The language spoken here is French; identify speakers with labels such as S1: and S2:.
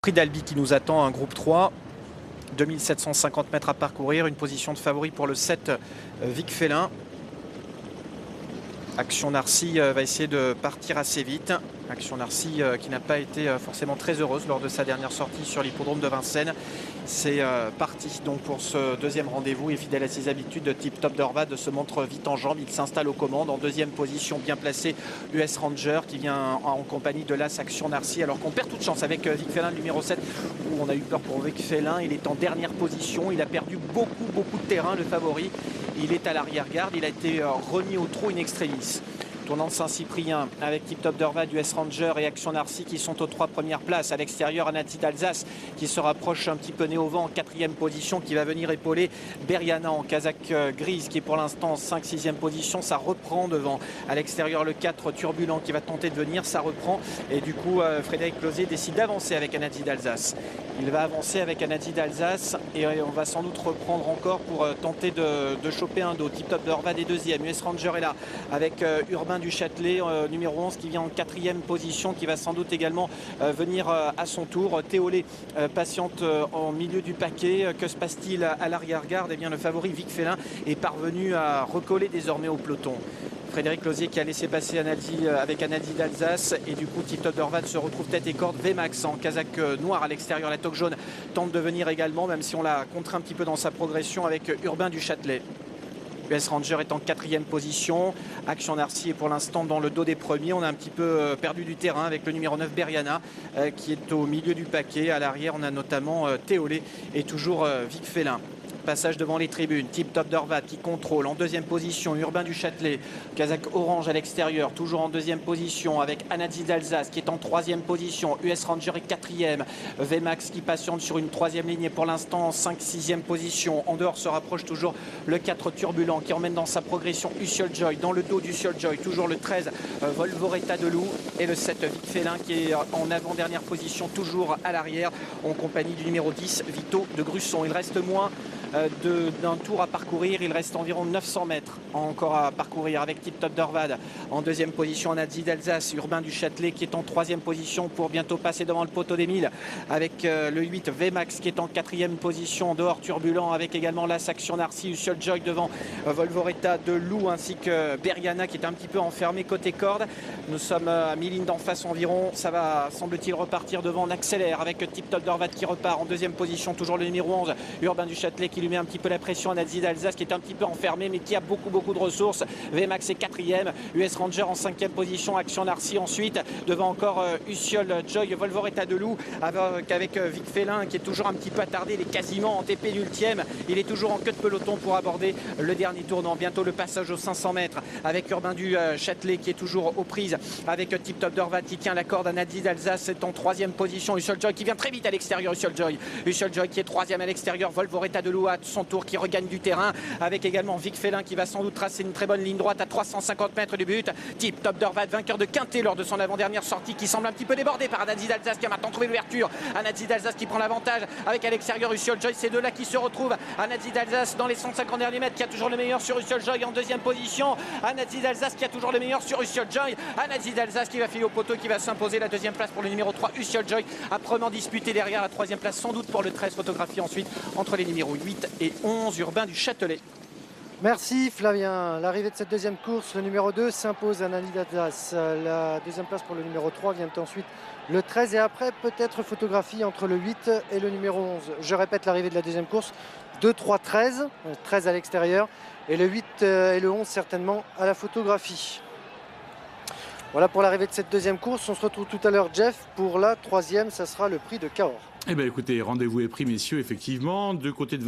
S1: Prix d'Albi qui nous attend, un groupe 3, 2750 mètres à parcourir, une position de favori pour le 7 Vic Félin. Action Narcy va essayer de partir assez vite. Action Narcy qui n'a pas été forcément très heureuse lors de sa dernière sortie sur l'hippodrome de Vincennes. C'est parti donc pour ce deuxième rendez-vous et fidèle à ses habitudes, Tip Top d'Orvad se montre vite en jambes. Il s'installe aux commandes. En deuxième position, bien placé, US Ranger qui vient en compagnie de l'As Action Narcy. Alors qu'on perd toute chance avec Vic Félin, numéro 7, où on a eu peur pour Vic Félin. Il est en dernière position. Il a perdu beaucoup de terrain, le favori. Il est à l'arrière-garde. Il a été remis au trot in extremis. Tournant de Saint-Cyprien avec Tip Top d'Orvad, US Ranger et Action Narcy qui sont aux 3 premières places. À l'extérieur, Anati d'Alsace qui se rapproche un petit peu nez au vent en 4e position, qui va venir épauler Beriana en casaque grise qui est pour l'instant en 5-6e position. Ça reprend devant. À l'extérieur, le 4 Turbulent qui va tenter de venir. Ça reprend et du coup Frédéric Closier décide d'avancer avec Anati d'Alsace. Il va avancer avec Anati d'Alsace et on va sans doute reprendre encore pour tenter de choper un dos. Tip Top d'Orvad est 2e. US Ranger est là avec Urbain du Châtelet, numéro 11, qui vient en 4e position, qui va sans doute également venir à son tour. Théolé patiente en milieu du paquet. Que se passe-t-il à l'arrière-garde? Eh bien, le favori Vic Félin est parvenu à recoller désormais au peloton. Frédéric Closier qui a laissé passer avec Anadi d'Alsace et du coup Tip Top d'Orvad se retrouve tête et corde. Vmax en casaque noir à l'extérieur, la toque jaune tente de venir également, même si on l'a contraint un petit peu dans sa progression avec Urbain du Châtelet. US Ranger est en 4e position. Action Narcy est pour l'instant dans le dos des premiers. On a un petit peu perdu du terrain avec le numéro 9 Beriana qui est au milieu du paquet. À l'arrière, on a notamment Théolé et toujours Vic Félin. Passage devant les tribunes, Tip Top d'Orvad qui contrôle. En 2e position, Urbain du Châtelet, casaque orange à l'extérieur, toujours en 2e position avec Anadi d'Alsace qui est en 3e position. US Ranger est 4e. Vmax qui patiente sur une 3e ligne et pour l'instant en 5-6e position. En dehors se rapproche toujours le 4 Turbulent qui emmène dans sa progression Usiol Joy. Dans le dos d'Usiol Joy, toujours le 13 Volvoreta de Loup et le 7 Vic Félin qui est en avant-dernière position, toujours à l'arrière, en compagnie du numéro 10 Vito de Grusson. Il reste moins d'un tour à parcourir, il reste environ 900 mètres encore à parcourir avec Tip Top d'Orvad en 2e position. Anadi d'Alsace, Urbain du Châtelet qui est en 3e position pour bientôt passer devant le poteau des 1000 avec le 8 Vmax qui est en 4e position. En dehors, Turbulent avec également l'As Action Narcy, Usiol Joy devant Volvoreta de Loup ainsi que Beriana qui est un petit peu enfermé côté corde. Nous sommes à 1000 lignes d'en face environ. Ça va semble-t-il repartir devant. On accélère avec Tip Top d'Orvad qui repart en 2e position, toujours le numéro 11 Urbain du Châtelet qui lui met un petit peu la pression. Anadi d'Alsace qui est un petit peu enfermé mais qui a beaucoup de ressources. Vmax est 4e, US Ranger en 5e position, Action Narcy ensuite, devant encore Usiol Joy, Volvoreta de Loup avec Vic Félin qui est toujours un petit peu attardé, il est quasiment en TP l'ultième, il est toujours en queue de peloton pour aborder le dernier tournant. Bientôt le passage aux 500 mètres avec Urbain du Châtelet qui est toujours aux prises avec Tip Top d'Orvad qui tient la corde. Anadi d'Alsace est en 3e position, Usiol Joy qui vient très vite à l'extérieur, Usiol Joy qui est 3e à l'extérieur, Volvoreta de Loup à son tour qui regagne du terrain avec également Vic Félin qui va sans doute tracer une très bonne ligne droite à 350 mètres du but. Tip Top d'Orvad, vainqueur de Quintet lors de son avant-dernière sortie, qui semble un petit peu débordé par Anadi d'Alsace qui a maintenant trouvé l'ouverture. Anadi d'Alsace qui prend l'avantage avec à l'extérieur Usiol Joy. C'est deux là qui se retrouvent. Anadi d'Alsace dans les 150 derniers mètres qui a toujours le meilleur sur Usiol Joy en 2e position. Anadi d'Alsace qui a toujours le meilleur sur Usiol Joy. Anadi d'Alsace qui va filer au poteau, qui va s'imposer la 2e place pour le numéro 3 Usiol Joy, âprement disputé derrière la 3e place sans doute pour le 13 photographie ensuite entre les numéros 8 et 11 Urbain du Châtelet.
S2: Merci Flavien. L'arrivée de cette 2e course, le numéro 2 s'impose à Anadi d'Alsace. La 2e place pour le numéro 3 vient ensuite le 13 et après peut-être photographie entre le 8 et le numéro 11. Je répète l'arrivée de la 2e course, 2, 3, 13, 13 à l'extérieur et le 8 et le 11 certainement à la photographie. Voilà pour l'arrivée de cette 2e course. On se retrouve tout à l'heure Jeff pour la 3e, ça sera le prix de Cahors.
S3: Eh bien écoutez, rendez-vous est pris messieurs, effectivement, de côté de